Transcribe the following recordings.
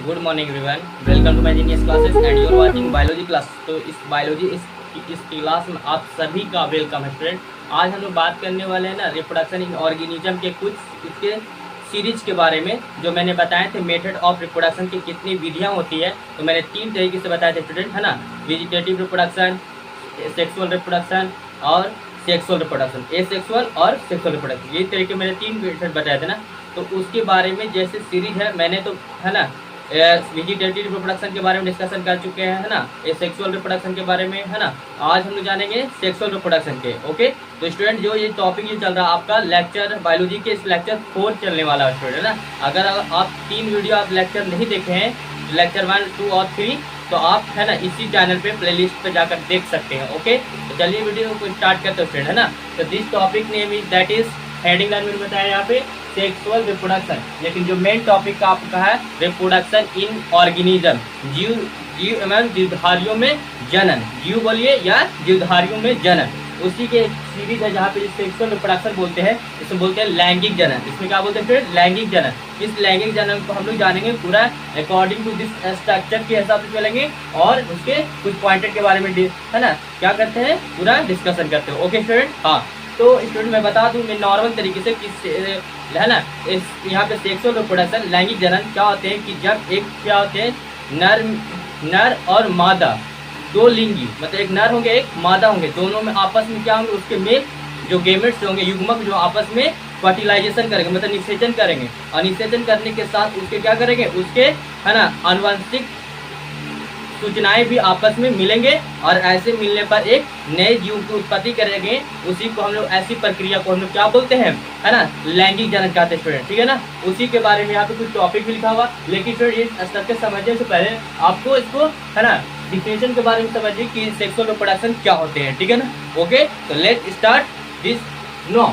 Good morning everyone, welcome to my genius classes and you are watching biology class. तो इस class में आप सभी का वेलकम है स्टूडेंट। आज हम लोग बात करने वाले हैं ना रिप्रोडक्शन इन ऑर्गेनिज्म के कुछ इसके सीरीज के बारे में, जो मैंने बताए थे मेथड ऑफ रिप्रोडक्शन की कितनी विधियां होती है। तो मैंने 3 तरीके से बताए थे स्टूडेंट, है ना, वेजिटेटिव रिप्रोडक्शन, सेक्सुअल रिप्रोडक्शन और सेक्सुअल रिप्रोडक्शन, एसेक्सुअल और सेक्सुअल रिप्रोडक्शन। ये तरीके मैंने 3 मेथड बताए थे ना। तो उसके बारे में जैसे सीरीज है मैंने तो, है ना, वेजिटेटिव रिप्रोडक्शन के बारे में डिस्कशन कर चुके हैं, है ना, सेक्सुअल रिप्रोडक्शन के बारे में, है ना। आज हम लोग जानेंगे सेक्सुअल रिप्रोडक्शन के। ओके, तो स्टूडेंट जो ये टॉपिक ये चल रहा है आपका लेक्चर बायोलॉजी के, इस लेक्चर 4 चलने वाला है स्टूडेंट, है ना। अगर आप 3 वीडियो आप लेक्चर नहीं देखे हैं, लेक्चर 1, 2 और 3, तो आप, है ना, इसी चैनल पे प्लेलिस्ट पे जाकर देख सकते हैं। ओके, तो चलिए वीडियो को स्टार्ट करते हैं स्टूडेंट, है ना। तो this topic name is, that is heading line में बताया यहाँ पे सेक्सुअल रिप्रोडक्शन, लेकिन जो मेन टॉपिक का आपका है रिप्रोडक्शन इन ऑर्गेनिज्म, जीवधारियों में जनन, जीव बोलिए या जीवधारियों में जनन, उसी के सीरीज है जहाँ पे सेक्सुअल रिप्रोडक्शन बोलते हैं। इसमें बोलते हैं लैंगिक जनन। इसमें क्या बोलते हैं फिर? लैंगिक जनन। इस लैंगिक जनन को हम लोग जानेंगे पूरा अकॉर्डिंग टू दिस स्ट्रक्चर के हिसाब से चलेंगे और उसके कुछ पॉइंटेड के बारे में, है ना, क्या करते हैं, पूरा डिस्कशन करते हैं। ओके स्टूडेंट, हाँ। तो स्टूडेंट मैं बता दूं मैं नॉर्मल तरीके से किस, है ना, इस यहाँ पे सेक्सुअल रिप्रोडक्शन लैंगिक जनन क्या होते हैं कि जब एक क्या होते हैं नर और मादा, दो लिंगी, मतलब एक नर होंगे एक मादा होंगे, दोनों में आपस में क्या होंगे, उसके मेल जो गेमेट्स होंगे, युग्मक जो आपस में फर्टिलाइजेशन करेंगे, मतलब निषेचन करेंगे, और निषेचन करने के साथ उसके क्या करेंगे, उसके, है ना, आनुवंशिक सूचनाएं भी आपस में मिलेंगे और ऐसे मिलने पर एक नए जीव की उत्पत्ति करेंगे। उसी को हम लोग, ऐसी प्रक्रिया को हम लोग क्या बोलते हैं, है ना, लैंगिक जनन कहते हैं स्टूडेंट, ठीक है ना। उसी के बारे में यहाँ पे कुछ टॉपिक भी लिखा हुआ, लेकिन स्टूडेंट ये स्ट्रक्चर समझने से पहले आपको इसको, है ना, डिफिनेशन के बारे में समझिए कि सेक्सुअल रिप्रोडक्शन क्या होते हैं, ठीक है ना। ओके, तो लेट स्टार्ट दिस नो।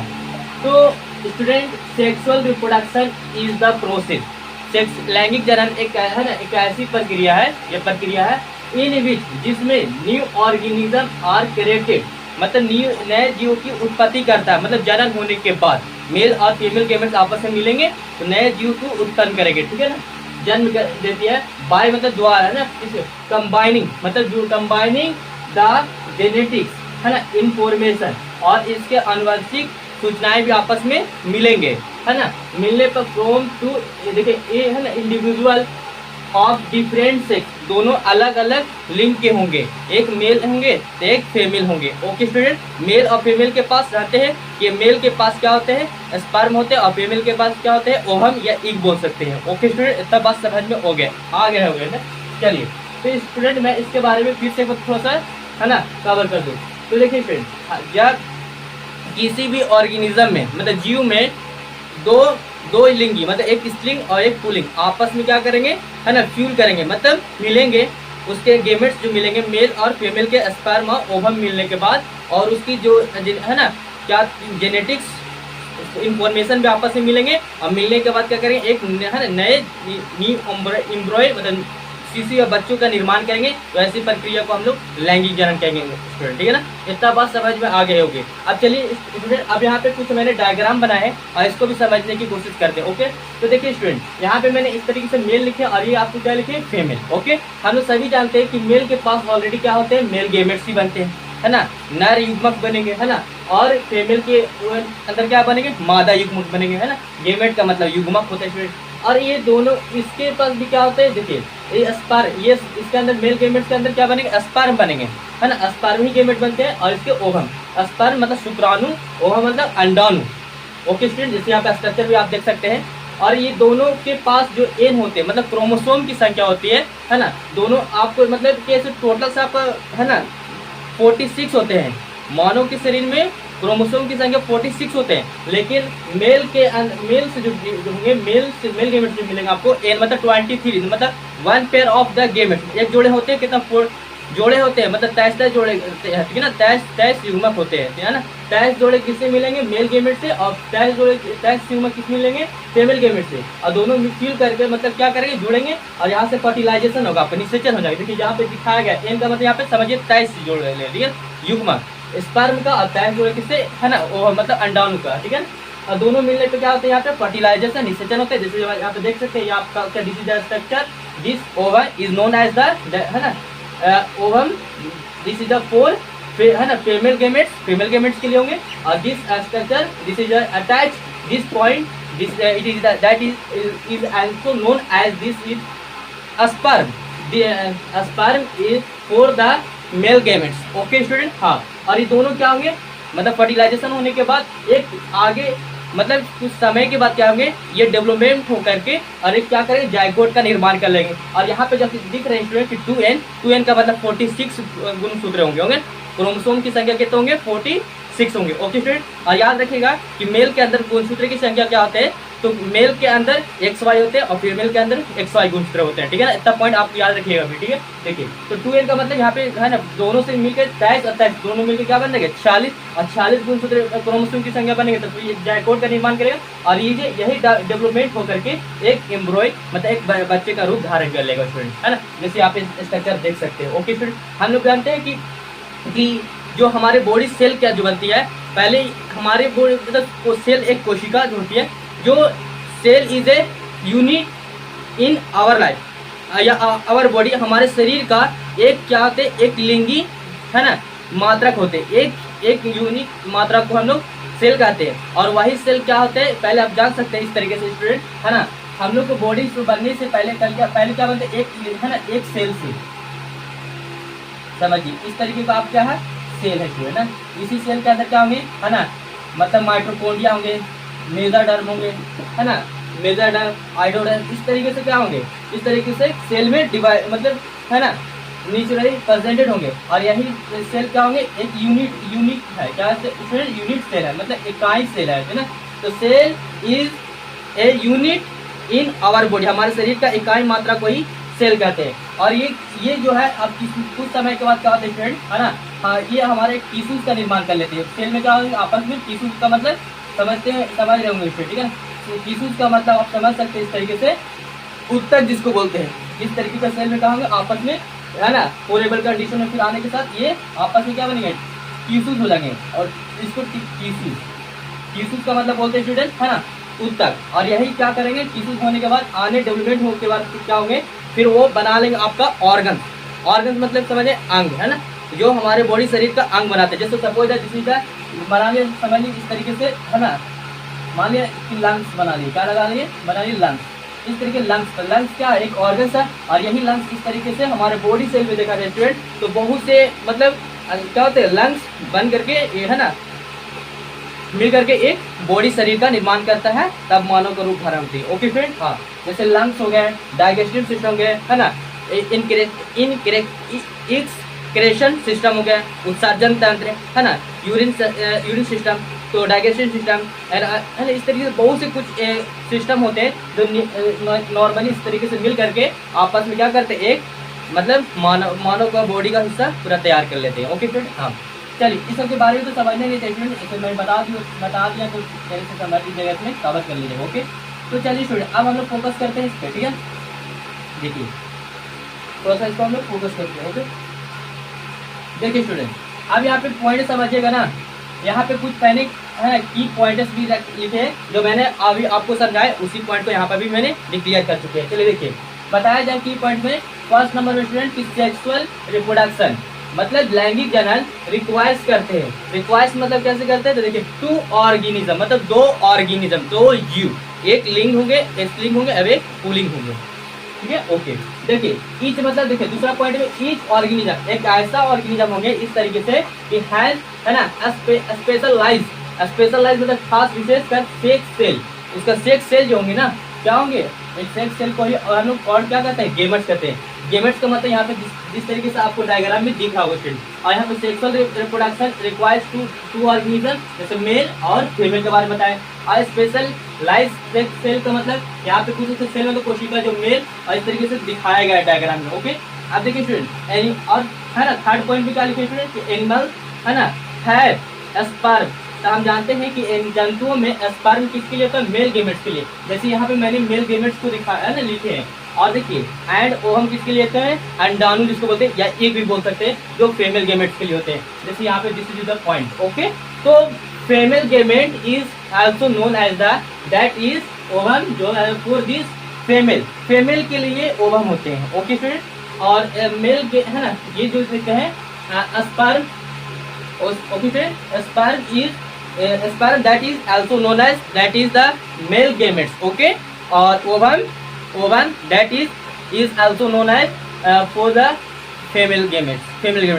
तो student sexual reproduction is the process, लैंगिक जनन एक, है ना, एक ऐसी प्रक्रिया है, यह प्रक्रिया है इन विच, जिसमें न्यू ऑर्गेनिज्म आर क्रिएटेड, मतलब नए जीव की उत्पत्ति करता है, मतलब जनन होने के बाद मेल और फीमेल गेमेट्स आपस में मिलेंगे तो नए जीव को उत्पन्न करेंगे, ठीक है ना, जन्म देती है। बाय मतलब द्वारा, है ना, कंबाइनिंग, मतलब जो कंबाइनिंग द जेनेटिक्स, है ना, इंफॉर्मेशन, और इसके आनुवंशिक सूचनाएं भी आपस में मिलेंगे, है ना। मिलने पर फ्रॉम टू, देखिए ये है ना, इंडिविजुअल ऑफ डिफरेंट सेक्स, दोनों अलग अलग लिंग के होंगे, एक मेल होंगे तो एक फीमेल होंगे। ओके स्टूडेंट, मेल और फीमेल के पास रहते हैं, ये मेल के पास क्या होते हैं, स्पर्म होते हैं, और फीमेल के पास क्या होते हैं, ओवम या एग बोल सकते हैं। ओके स्टूडेंट, इतना बात समझ में हो गया, आ गया हो गया ना। चलिए, तो स्टूडेंट मैं इसके बारे में फिर से थोड़ा सा, है ना, कवर कर दूँ। तो देखिए फ्रेंड, जब किसी भी ऑर्गेनिज्म में, मतलब जीव में दो लिंगी, मतलब एक स्त्रीलिंग और एक पुल्लिंग आपस में क्या करेंगे, है ना, फ्यूल करेंगे, मतलब मिलेंगे, उसके गेमेट्स जो मिलेंगे मेल और फीमेल के स्पर्म और ओवम मिलने के बाद, और उसकी जो, है ना, क्या जेनेटिक्स इंफॉर्मेशन भी आपस में मिलेंगे, और मिलने के बाद क्या करेंगे, एक, है ना, नए एम्ब्रॉय, मतलब शिशु या बच्चों का निर्माण करेंगे। तो ऐसी प्रक्रिया को हम लोग लैंगिक जनन कहेंगे स्टूडेंट, ठीक है ना। इतना बात समझ में आ गए होंगे। अब चलिए स्टूडेंट, अब यहाँ पे कुछ मैंने डायग्राम बनाए हैं और इसको भी समझने की कोशिश करते हैं। ओके, तो देखिए स्टूडेंट, यहाँ पे मैंने इस तरीके से मेल लिखे और ये आपको क्या लिखे, फीमेल। ओके, हम लोग सभी जानते हैं कि मेल के पास ऑलरेडी क्या होते हैं, मेल गेमेट्स ही बनते हैं, है ना, नर युग्मक बनेंगे, है ना, और फीमेल के अंदर क्या बनेंगे, मादा युग्मक बनेंगे, है ना। गेमेट का मतलब युग्मक होता है स्टूडेंट, और ये दोनों, इसके पास भी क्या होते हैं, देखिए ये स्पर्म, ये इसके अंदर मेल गेमेट के अंदर क्या बनेंगे, स्पर्म बनेंगे, है ना, स्पर्म ही गेमेट बनते हैं, और इसके ओवम, स्पर्म मतलब शुक्राणु, ओवम मतलब अंडाणु। ओके स्टूडेंट, जैसे यहाँ पे स्ट्रक्चर भी आप देख सकते हैं, और ये दोनों के पास जो एन होते हैं, मतलब क्रोमोसोम की संख्या होती है ना, दोनों आपको, मतलब कैसे टोटल से आप, है ना, 46 होते हैं। मानव के शरीर में क्रोमोसोम की संख्या 46 होते हैं, लेकिन मेल से जो होंगे, मेल गेमेट जो मिलेंगे आपको, एन मतलब 23, मतलब 1 पेयर ऑफ द गेमेट, एक जोड़े होते हैं, कितना, 4 जोड़े होते हैं, मतलब 23 जोड़े, ठीक है ना, 23 युग्मक होते हैं, है ना। 23 जोड़े किससे मिलेंगे, मेल गेमेट से, और 23 युग्मक किस मिलेंगे, फीमेल गेमेट से, और दोनों फ्यूल करके, मतलब क्या करेंगे, जुड़ेंगे, और यहाँ से फर्टिलाइजेशन होगा, आपका निषेचन हो जाएगा। देखिए यहाँ पे दिखाया गया, एन का मतलब यहाँ पे समझिए 23 जोड़े ले लिए युग्मक, स्पर्म का, और 23 जोड़े किससे, है ना, वो मतलब अंडाणु का, ठीक है ना। और दोनों मिलने पे क्या होता है यहाँ पे फर्टिलाइजेशन निषेचन होता है। जैसे यहाँ पे देख सकते हैं आपका this is the structure, this ovum is known as the है ना ovum, this is the for है ना फीमेल गेमेट्स के लिए होंगे। और this structure this is attach this point this it is that is also known as this is sperm, sperm is for the male gametes. Okay student, हाँ। और ये दोनों क्या होंगे मतलब फर्टिलाइजेशन होने के बाद एक आगे मतलब कुछ समय के बाद क्या होंगे ये डेवलपमेंट हो करके और एक क्या करेंगे जाइगोट का निर्माण कर लेंगे। और यहाँ पे जब दिख रहे हैं स्टूडेंट कि 2n का मतलब 46 गुणसूत्र होंगे, क्रोमोसोम की संख्या कितने होंगे 46 होंगे। ओके स्टूडेंट, और याद रखिएगा कि मेल के अंदर गुणसूत्र की संख्या क्या होते हैं, तो मेल के अंदर XY होते हैं और फीमेल के अंदर XY गुणसूत्र होते हैं। ठीक है ना, इतना पॉइंट आप याद रखिएगा भी। ठीक है, देखिए तो 2n का मतलब यहाँ पे है ना दोनों से मिलकर 23 और 23 दोनों मिलकर क्या बनेंगे 46 और 46 गुणसूत्र क्रोमोसोम की संख्या बनेंगे तो ये जाइगोट का निर्माण करेगा और ये यही डेवलपमेंट होकर के एक एम्ब्रॉय मतलब एक बच्चे का रूप धारण कर लेगा स्टूडेंट, है ना। जैसे आप स्ट्रक्चर देख सकते हैं। ओके स्टूडेंट, हम लोग जानते हैं कि जो हमारे बॉडी सेल क्या जो बनती है, पहले हमारे बॉडी मतलब सेल एक कोशिका जो होती है, जो cell is a unit in our life या आवर बॉडी, हमारे शरीर का एक क्या होते एक लिंगी है ना मात्रक होते, एक यूनिक मात्रक को हम लोग सेल कहते हैं। और वही सेल क्या होते हैं पहले आप जान सकते हैं इस तरीके से स्टूडेंट, है ना। हम लोग को बॉडी बनने से पहले क्या बनते एक है ना एक सेल से, समझिए इस तरीके का आप क्या है सेल है जो है ना। इसी सेल के अंदर क्या होंगे है ना मतलब माइटोकॉन्ड्रिया होंगे, मेसोडर्म होंगे, है ना मेसोडर्म आइडोडर्म, इस तरीके से क्या होंगे इस तरीके से सेल में डिवाइड मतलब है ना नेचुरली प्रेजेंटेड होंगे। और यही सेल क्या होंगे एक यूनिक है क्या यूनिट सेल है मतलब इकाई सेल है ना। तो cell is a unit in our body, हमारे शरीर का इकाई मात्रा को ही सेल कहते हैं। और ये जो है अब कुछ समय के बाद क्या होता है फ्रेंड, है ना, हाँ ये हमारे टिश्यूज का निर्माण कर लेते हैं। सेल में क्या होंगे आपस में टिश्यूज का मतलब समझ रहे होंगे इसमें, ठीक है। तो टिश्यूज का मतलब आप समझ सकते हैं इस तरीके से उत्तक जिसको बोलते हैं, इस तरीके का सेल में क्या होंगे आपस में है ना पोरेबल कंडीशन में फिर आने के साथ ये आपस में क्या बनेंगे टिश्यूज हो जाएंगे। और इसको टिश्यूज का मतलब बोलते हैं स्टूडेंट, है ना उत्तक। और यही क्या करेंगे टिश्यूज होने के बाद आने डेवलपमेंट होने के बाद क्या होंगे फिर वो बना लेंगे आपका ऑर्गन मतलब समझे अंग, है ना, जो हमारे बॉडी शरीर का अंग बनाते हैं। जैसे सपोज है किसी का बना लिया समझ लीजिए इस तरीके से, है ना, मान लिया कि लंग्स बना लिए, क्या लगा लिए बना लिए लंग्स, इस तरीके लंग्स क्या एक ऑर्गन है। और यही लंग्स इस तरीके से हमारे बॉडी सेल में देखा जाए स्टूडेंट तो बहुत से मतलब क्या होते हैं लंग्स बन करके ये है ना मिल करके एक बॉडी शरीर का निर्माण करता है, तब मानव का रूप धारण होती है। ओके फ्रेंड, हाँ जैसे लंग्स हो गए, डाइजेस्टिव सिस्टम हो गए, है ना, क्रेशन सिस्टम हो गया, उत्सर्जन तंत्र, है ना, यूरिन सिस्टम, तो डाइजेशन सिस्टम, है इस तरीके से बहुत से कुछ सिस्टम होते हैं जो नॉर्मली इस तरीके से मिल करके आपस में क्या करते हैं एक मतलब मानव का बॉडी का हिस्सा पूरा तैयार कर लेते हैं। ओके फ्रेंड, हाँ चलिए इस सब के बारे में तो समझने नहीं चाहिए, इसे मैं बता दिया तो जैसे से समझ लीजिएगा, इसमें कवर कर लीजिएगा। ओके तो चलिए स्टूडेंट अब हम लोग फोकस करते हैं इस पर, ठीक है। देखिए थोड़ा सा इसको हम लोग फोकस करते हैं। ओके देखिए स्टूडेंट अब यहाँ पे पॉइंट समझिएगा ना, यहाँ पे कुछ पहले है की पॉइंट्स भी लिखे हैं जो मैंने अभी आपको समझाया, उसी पॉइंट को यहाँ पर भी मैंने डिक्लेयर कर चुके हैं। चलिए देखिए बताया जाए की पॉइंट में फर्स्ट नंबर में स्टूडेंट की सेक्सुअल रिप्रोडक्शन मतलब लैंगिक जनन रिक्वायर्स करते हैं। रिक्वायर्स मतलब कैसे करते हैं तो देखिए टू ऑर्गेनिज्म मतलब दो ऑर्गेनिज्म, दो जीव, एक लिंग होंगे एक लिंग होंगे अब एक पुलिंग होंगे, ठीक है। ओके देखिए ईच मतलब देखिए दूसरा पॉइंट में ईच ऑर्गेनिज्म एक ऐसा ऑर्गेनिज्म होंगे इस तरीके से कि हैज है ना स्पेशलाइज मतलब खास विशेष कर सेक्स सेल, उसका सेक्स सेल जो होंगे ना क्या होंगे एक सेक्स सेल को ही और क्या कहते हैं गेमेट्स कहते हैं। गेमेट्स का मतलब यहाँ पे जिस तरीके से आपको डायग्राम में दिख रहा होगा स्टूडेंट। और यहाँ पे sexual reproduction requires two organism जैसे मेल और फीमेल के बारे में बताएं। और स्पेशल लाइज सेक्स सेल का मतलब यहाँ पे कुछ सेल में तो कोशिका जो मेल और इस तरीके से दिखाया गया है डायग्राम में। ओके अब देखिए स्टूडेंट और है ना थर्ड पॉइंट भी क्या लिखे स्टूडेंट कि एनिमल है ना है स्पर्म, तो हम जानते हैं कि इन जंतुओं में स्पर्म किसके लिए होता है मेल गेमेट्स के लिए, जैसे यहाँ पे मैंने मेल गेमेट्स को दिखाया है ना लिखे हैं। और देखिए एंड ओवम किसके लिए होते हैं अंडाणु जिसको बोलते हैं या एक भी बोल सकते हैं जो फीमेल गेमेट्स के लिए होते हैं, जैसे यहाँ पे this is the point. Okay तो female gamete is also known as the that is ovum, जो फॉर दिस फीमेल के लिए ओवम होते हैं। ओके फ्रेंड, और मेल के है ना, ये जो लिखते हैं sperm, okay friend, sperm that is also known as that is the male gametes. Okay, और ovum that is also known as for the female gametes के लिए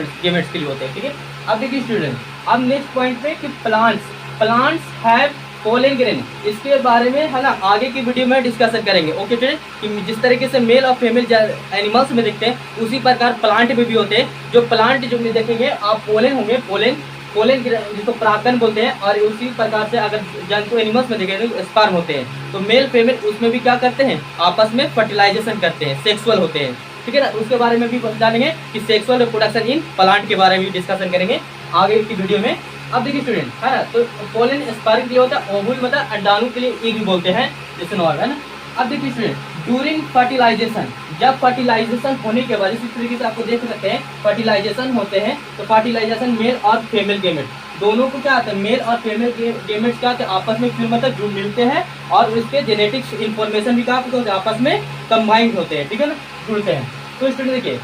होते हैं। ठीक है, अब देखिए स्टूडेंट, अब नेक्स्ट पॉइंट पे कि प्लांट्स हैव पोलन ग्रेन, इसके बारे में है ना आगे की वीडियो में डिस्कशन करेंगे। ओके फ्रेंड, कि जिस तरीके से मेल और फीमेल एनिमल्स में देखते हैं उसी प्रकार प्लांट में भी होते हैं। जो प्लांट जो में देखेंगे आप पोलन होंगे, पोलन जिसको परागकण बोलते हैं, और उसी प्रकार से अगर जंतु एनिमल्स में देखेंगे तो स्पर्म होते हैं। तो मेल फीमेल उसमें भी क्या करते हैं, आपस में फर्टिलाइजेशन करते हैं, सेक्सुअल होते हैं। ठीक है ना, उसके बारे में भी जानेंगे कि सेक्सुअल रिप्रोडक्शन इन प्लांट के बारे में भी डिस्कशन करेंगे आगे की वीडियो में। अब देखिए स्टूडेंट, है ना, तो पोलन स्पर्म के लिए होता है, ओवुल मतलब अंडाणु के लिए एग भी बोलते हैं, जैसे नॉर्मल है ना। अब देखिए स्टूडेंट, ड्यूरिंग फर्टिलाइजेशन, जब फर्टिलाइजेशन होने के बाद इसी तरीके से आपको देख सकते हैं फर्टिलाइजेशन होते हैं, तो फर्टिलाइजेशन मेल और फीमेल गेमेट दोनों को क्या आता है, मेल और फीमेल गेमेट्स क्या आपस में फिर मतलब जुड़ मिलते हैं, और उसके जेनेटिक्स इंफॉर्मेशन भी क्या आपस में कंबाइंड होते हैं। ठीक है ना, जुड़ते हैं। तो स्टूडेंट देखिए,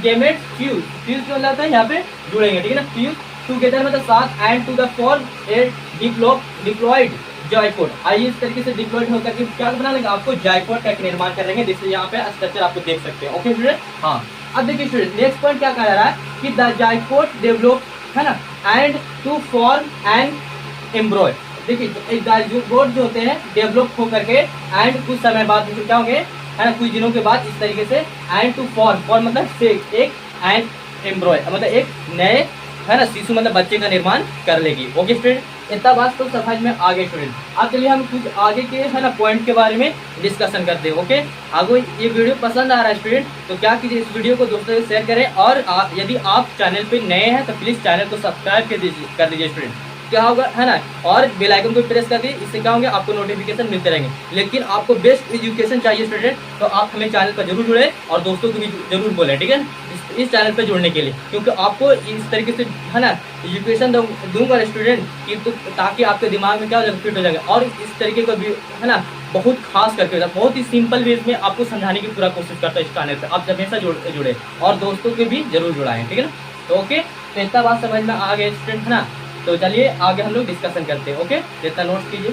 गेमेट्स फ्यूज क्या होता है, यहाँ पे जुड़ेंगे। ठीक है ना, फ्यूज टुगेदर मतलब साथ, and to the form a diploid zygote. आइए इस तरीके से डिप्लॉयड होकर के क्या बना लेंगे, आपको जाइपोड का निर्माण कर लेंगे, जिससे यहाँ पे स्ट्रक्चर आपको देख सकते हैं। ओके स्टूडेंट, हाँ। अब देखिए स्टूडेंट, नेक्स्ट पॉइंट क्या कह रहा है कि द जाइपोड डेवलप, है ना, and to form an embryo. देखिए जाइपोड जो होते हैं डेवलप होकर के एंड कुछ समय बाद क्या होंगे, है ना, कुछ दिनों के बाद इस तरीके से एंड टू फॉर्म मतलब से एक एंड एम्ब्रॉय मतलब एक नए, है ना, शिशु मतलब बच्चे का निर्माण कर लेगी। ओके स्टूडेंट, इतना बात तो समझ में आ गए स्टूडेंट। अब चलिए हम कुछ आगे के, है ना, पॉइंट के बारे में डिस्कशन करते हैं। ओके, आगे ये वीडियो पसंद आ रहा है स्टूडेंट तो क्या कीजिए, इस वीडियो को दोस्तों से शेयर करें, और यदि आप चैनल पे नए हैं तो प्लीज़ चैनल को सब्सक्राइब कर दीजिए स्टूडेंट। क्या होगा, है ना, और बेल आइकन को प्रेस कर दिए, इससे क्या होंगे, आपको नोटिफिकेशन मिलते रहेंगे। लेकिन आपको बेस्ट एजुकेशन चाहिए स्टूडेंट, तो आप हमें चैनल पर जरूर जुड़े और दोस्तों को भी जरूर बोलें। ठीक है, इस चैनल पर जुड़ने के लिए, क्योंकि आपको इस तरीके से, है ना, एजुकेशन दूंगा स्टूडेंट कि तो ताकि आपके दिमाग में क्या हो जाएगा, फिट हो जाएगा। और इस तरीके का भी, है ना, बहुत खास करके बहुत ही सिंपल वेज में आपको समझाने की पूरा कोशिश करता है इस चैनल पर। आप हमेशा जुड़े और दोस्तों के भी जरूर जुड़ाएं। ठीक है ना, तो ओके, तो इतना बात समझ में आ गया स्टूडेंट, है ना। तो चलिए आगे हम लोग डिस्कशन करते हैं। ओके, इतना नोट कीजिए।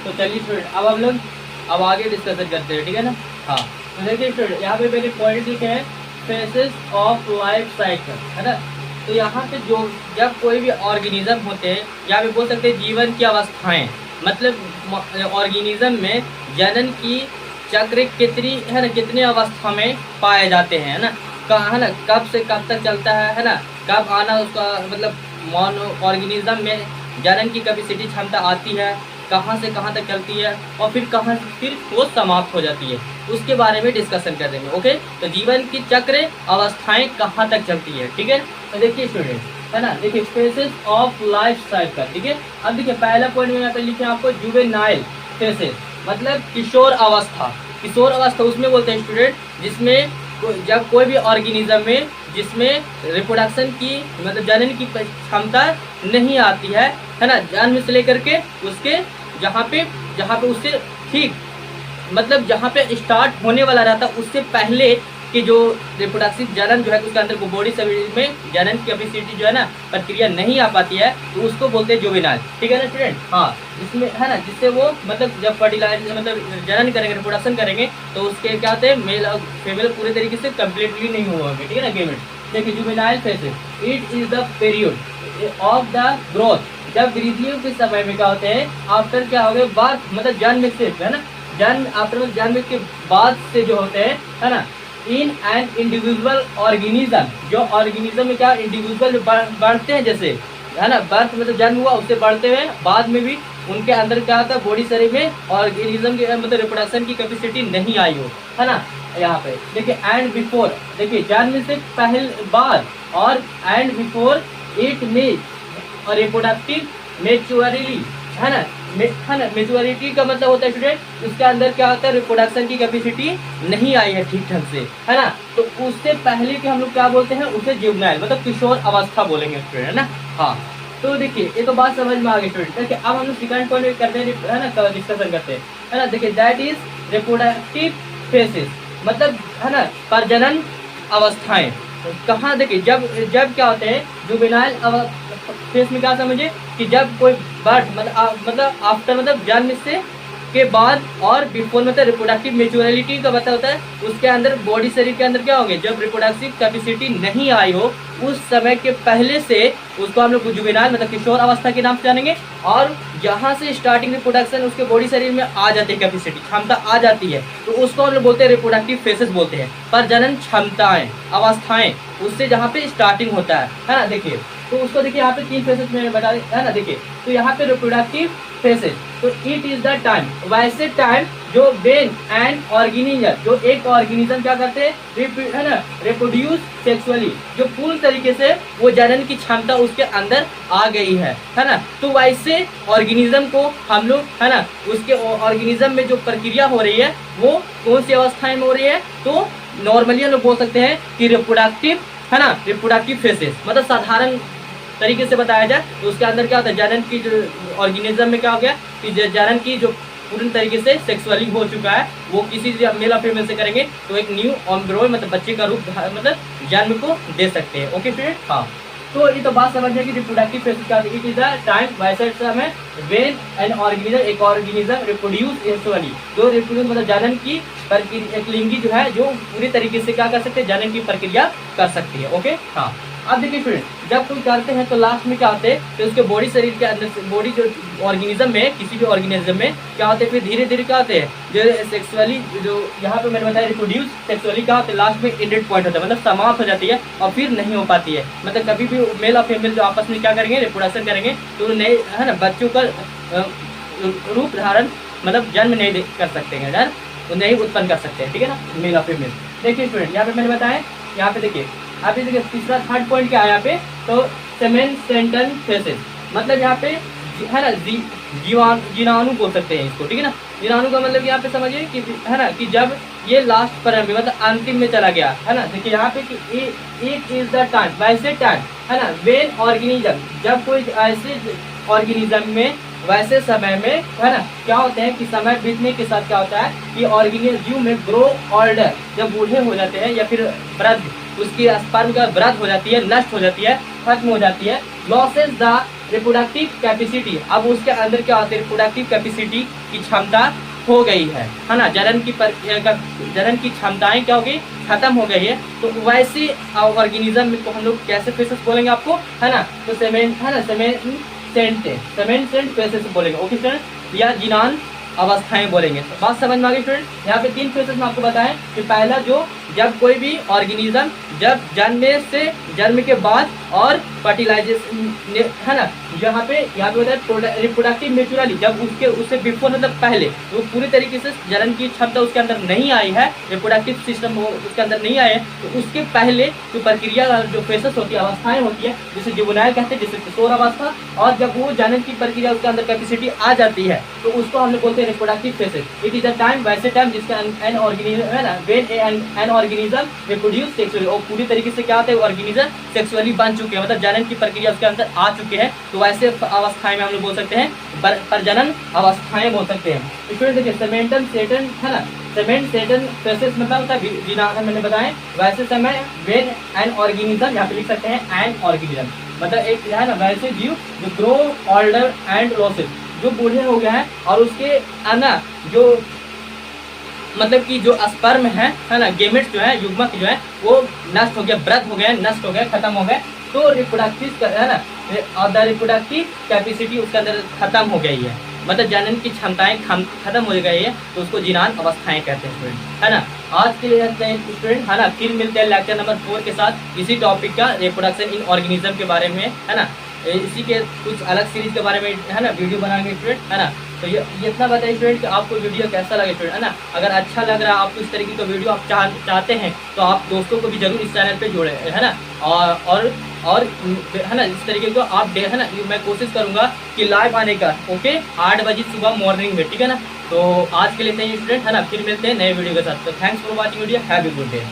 तो चलिए स्टूडेंट, अब हम लोग अब आगे डिस्कशन करते हैं। ठीक है ना, हाँ। तो देखिए स्टूडेंट, यहाँ पे मैंने पॉइंट लिखे हैं, फेजेस ऑफ लाइफ साइकिल, है ना। तो यहाँ पे जो जब कोई भी ऑर्गेनिज्म होते हैं, यहाँ पे बोल सकते हैं जीवन की अवस्थाएं, मतलब ऑर्गेनिज्म में जनन की चक्र कितनी, है ना, कितने अवस्था में पाए जाते हैं, है ना, है ना, कब से कब तक चलता है ना, कब आना उसका मतलब ऑर्गेनिज्म में जनन की कैपेसिटी क्षमता आती है, कहाँ से कहाँ तक चलती है, और फिर कहाँ से फिर वो समाप्त हो जाती है, उसके बारे में डिस्कशन कर देंगे। ओके, तो जीवन की चक्र अवस्थाएं कहाँ तक चलती है। ठीक है, तो देखिए स्टूडेंट, है ना, देखिए फेसेस ऑफ लाइफ साइकिल। ठीक है, अब देखिए पहला पॉइंट में यहाँ पे लिखे आपको जुवेनाइल फेसेस, मतलब किशोर अवस्था। किशोर अवस्था उसमें बोलते हैं स्टूडेंट जिसमें जब कोई भी ऑर्गेनिज्म में जिसमें रिप्रोडक्शन की मतलब जनन की क्षमता नहीं आती है ना, जन्म से लेकर के उसके जहाँ पे उससे ठीक मतलब जहाँ पे स्टार्ट होने वाला रहता उससे पहले कि जो रिप्रोडक्टिव जनन जो है उसके अंदर बॉडी शरीर में जनन की कैपेसिटी जो है ना प्रक्रिया नहीं आ पाती है, तो उसको बोलते हैं जुवेनाइल। ठीक है ना स्टूडेंट, हाँ, जिसमें है ना जिससे वो मतलब जब फर्टिलाइज मतलब जनन करेंगे रिप्रोडक्शन करेंगे तो उसके क्या होते हैं, मेल और फीमेल पूरे तरीके से कम्प्लीटली नहीं हुआ। ठीक है ना, गेमेट। देखिए juvenile phases, it is the period of the growth, जब वृद्धियों के समय में क्या होते हैं, आफ्टर क्या हो गए बर्थ मतलब जन्म से, है ना, जन्म आफ्टर जन्म के बाद से जो होते हैं, है ना, इन एन इंडिविजुअल ऑर्गेनिज्म, जो ऑर्गेनिज्म में क्या इंडिविजुअल बढ़ते हैं, जैसे है ना बर्थ मतलब जन्म हुआ उससे बढ़ते हुए बाद में भी उनके अंदर क्या होता है बॉडी शरीर में ऑर्गेनिज्म के मतलब रिप्रोडक्शन की कैपेसिटी नहीं आई हो, है ना। यहाँ पे देखिए एंड बिफोर, देखिए जन्म से पहले बाद, और एंड बिफोर इट में और रिप्रोडक्टिव मेच्योरिटी, है ना, मेच्योरिटी का मतलब होता है स्टूडेंट उसके अंदर क्या होता है रिप्रोडक्शन की कैपेसिटी नहीं आई है ठीक ढंग से, है ना, तो उससे पहले के हम लोग क्या बोलते हैं उसे जुवेनाइल मतलब किशोर अवस्था बोलेंगे स्टूडेंट, है ना। हाँ, तो देखिए ये तो बात समझ में आ गई स्टूडेंट। देखिए अब हम लोग सेकंड पॉइंट करते हैं, है ना, डिस्कशन करते हैं, है ना। देखिए दैट इज रिप्रोडक्टिव फेसेस, मतलब है ना प्रजनन अवस्थाएं। कहाँ देखिए जब जब क्या होते हैं जुवेनाइल फेस में, क्या समझे कि जब कोई बर्थ मतलब आफ्टर मतलब जन्म से के बाद और बिफोर मतलब रिप्रोडक्टिव मेच्योरिटी का मतलब होता है उसके अंदर बॉडी शरीर के अंदर क्या होगी, जब रिप्रोडक्टिव कैपेसिटी नहीं आई हो उस समय के पहले से उसको हम लोग जुवेनाइल मतलब किशोर अवस्था के नाम से जानेंगे। और जहाँ से स्टार्टिंग रिप्रोडक्शन उसके बॉडी शरीर में आ जाती है, कैपेसिटी क्षमता आ जाती है, तो उसको हम लोग बोलते हैं रिप्रोडक्टिव फेसेस बोलते हैं, प्रजनन क्षमताएं अवस्थाएं, उससे जहाँ पे स्टार्टिंग होता है ना। देखिए तो उसको देखिए यहाँ पे 3 फेसेस में बता है ना। देखिए तो यहाँ पे रिप्रोडक्टिव फेसेस, तो इट इज द टाइम, वैसे टाइम जो वेन एंड ऑर्गेनिज्म, जो एक ऑर्गेनिज्म क्या करते हैं है ना रिप्रोड्यूस सेक्सुअली, जो पूर्ण तरीके से वो जनन की क्षमता उसके अंदर आ गई है ना। तो वैसे ऑर्गेनिज्म को हम लोग है ना उसके ऑर्गेनिज्म में जो प्रक्रिया हो रही है वो कौन सी अवस्थाएं में हो रही है, तो नॉर्मली हम लोग बोल सकते हैं कि रिप्रोडक्टिव है ना, रिप्रोडक्टिव फेसेस मतलब साधारण तरीके से बताया जाए तो उसके अंदर क्या होता है जनन की जो ऑर्गेनिज्म में क्या हो गया कि जनन की जो पूर्ण तरीके से सेक्सुअली हो चुका है वो किसी मेल और फीमेल से करेंगे तो एक न्यू एम्ब्रियो मतलब बच्चे का रूप मतलब जन्म को दे सकते हैं। ओके स्टूडेंट, हाँ तो ये तो बात समझ है कि रिप्रोडक्टिव फेसेस का इट इज द टाइम वैसे समय व्हेन एन ऑर्गेनिज्म एक ऑर्गेनिज्म रिप्रोड्यूस सेक्सुअली, जो रिप्रोड्यूस मतलब जनन की प्रक्रिया एक लिंगी जो है जो पूरी तरीके से क्या कर सकते हैं जनन की प्रक्रिया कर सकती है। ओके हाँ अब देखिए फ्रेंड जब कोई करते हैं तो लास्ट में क्या होते हैं तो उसके बॉडी शरीर के अंदर बॉडी जो ऑर्गेनिज्म में किसी भी ऑर्गेनिज्म में क्या होते हैं फिर धीरे धीरे क्या होते हैं जो सेक्सुअली जो यहाँ पे मैंने बताया रिप्रोड्यूस सेक्सुअली क्या होता है लास्ट में एंडेड पॉइंट होता है मतलब समाप्त हो जाती है और फिर नहीं हो पाती है। मतलब कभी भी मेल और फीमेल जो आपस में क्या करेंगे रिप्रोडक्शन करेंगे तो नए है ना बच्चों का रूप धारण मतलब जन्म नहीं कर सकते हैं ना, तो नहीं उत्पन्न कर सकते हैं, ठीक है ना मेल और फीमेल। देखिए स्टूडेंट यहाँ पे मैंने बताया यहाँ पे देखिए आप देखिए तीसरा थर्ड पॉइंट क्या है यहाँ पे तो सेमेन सेंटन फेसेस, मतलब यहाँ पे है ना जीवाणु बोल सकते हैं इसको, ठीक है ना। जीवाणु का मतलब यहाँ पे समझिए कि है ना कि जब ये लास्ट पर मतलब अंतिम में चला गया है ना। देखिए यहाँ पे कि इट इज द टाइम वैसे टाइम है ना वेन ऑर्गेनिज्म, जब कोई ऐसे ऑर्गेनिज्म में वैसे समय में है ना क्या होते हैं कि समय बीतने के साथ क्या होता है कि ऑर्गेनिज्म में ग्रो ऑल्डर, जब बूढ़े हो जाते हैं या फिर वृद्ध उसकी स्पर्म का वृद्ध हो जाती है, नष्ट हो जाती है, खत्म हो जाती है, लॉसेस द रिप्रोडक्टिव कैपेसिटी, अब उसके अंदर क्या होता है रिप्रोडक्टिव कैपेसिटी की क्षमता हो गई है ना, जनन की क्षमताएं क्या हो गई खत्म हो गई है। तो वैसे ऑर्गेनिज्म को हम लोग कैसे फेसेस बोलेंगे आपको है ना, तो सेमेन है ना सेमेंट फेसेस बोलेंगे। ओके स्टूडेंट या जिनान अवस्थाएं बोलेंगे। तो बात समझ में आ गई स्टूडेंट। यहाँ पे 3 फेसेस में आपको बताएं कि पहला जो जब कोई भी ऑर्गेनिज्म जब जन्म के बाद और फर्टिलाइजेशन है ना यहाँ पे बताया रिप्रोडक्टिव मेच्योरिटी, जब उससे बिफोर मतलब पहले वो तो पूरी तरीके से जनन की क्षमता उसके अंदर नहीं आई है, रिप्रोडक्टिव सिस्टम उसके अंदर नहीं आए, तो उसके पहले जो प्रक्रिया जो फेसेस होती है अवस्थाएं होती है जिसे जुवेनाइल कहते हैं, जिसे किशोर अवस्था, और जब वो जनन की प्रक्रिया उसके अंदर कैपेसिटी आ जाती है तो उसको हम लोग बोलते हैं reproductive faces. It is the time वैसे टाइम जिसका एन ऑर्गेनिज्म है ना when an organism reproduce sexually, और पूरी तरीके से क्या होता है ऑर्गेनिज्म सेक्सुअली बन चुके हैं मतलब जनन की प्रक्रिया उसके अंदर आ चुके हैं, तो वैसे अवस्थाएं में हम लोग बोल सकते हैं प्रजनन अवस्थाएं बोल सकते हैं। स्टूडेंट देखिए सेमेंटन सेटन है ना, सेमेंट सेटन फेसेस मतलब होता है जिना मैंने बताया वैसे समय वेन एन ऑर्गेनिज्म, यहाँ पे लिख सकते हैं एन ऑर्गेनिज्म मतलब एक है ना वैसे जीव जो ग्रो ऑल्डर एंड लॉसेस, जो बूढ़े हो गए हैं और उसके ना जो मतलब कि जो स्पर्म है ना गेमेट्स जो है युग्मक जो है वो नष्ट हो गया, वृद्ध हो गए, नष्ट हो गए, खत्म हो गए, तो रिप्रोडक्टिव है ना द रिप्रोडक्टिव कैपेसिटी उसके अंदर खत्म हो गई है, मतलब जनन की क्षमताएं खत्म हो गई है, तो उसको जिनान अवस्थाएं कहते हैं स्टूडेंट है ना। आज के लिए स्टूडेंट है ना फिर मिलते हैं लेक्चर नंबर 4 के साथ इसी टॉपिक का रिप्रोडक्शन इन ऑर्गेनिज्म के बारे में है ना, इसी के कुछ अलग सीरीज के बारे में है ना वीडियो बनाएंगे स्टूडेंट है ना। तो ये इतना बताइए स्टूडेंट कि आपको वीडियो कैसा लगे स्टूडेंट है ना, अगर अच्छा लग रहा है आपको इस तरीके का वीडियो आप चाहते हैं तो आप दोस्तों को भी जरूर इस चैनल पे जोड़े है ना, और है ना इस तरीके को आप है ना मैं कोशिश करूंगा कि लाइव आने का। ओके 8 बजे सुबह मॉर्निंग में, ठीक है ना। तो आज के लिए इतना ही स्टूडेंट है ना, फिर मिलते हैं नए वीडियो के साथ। तो thanks for watching video, have a good day.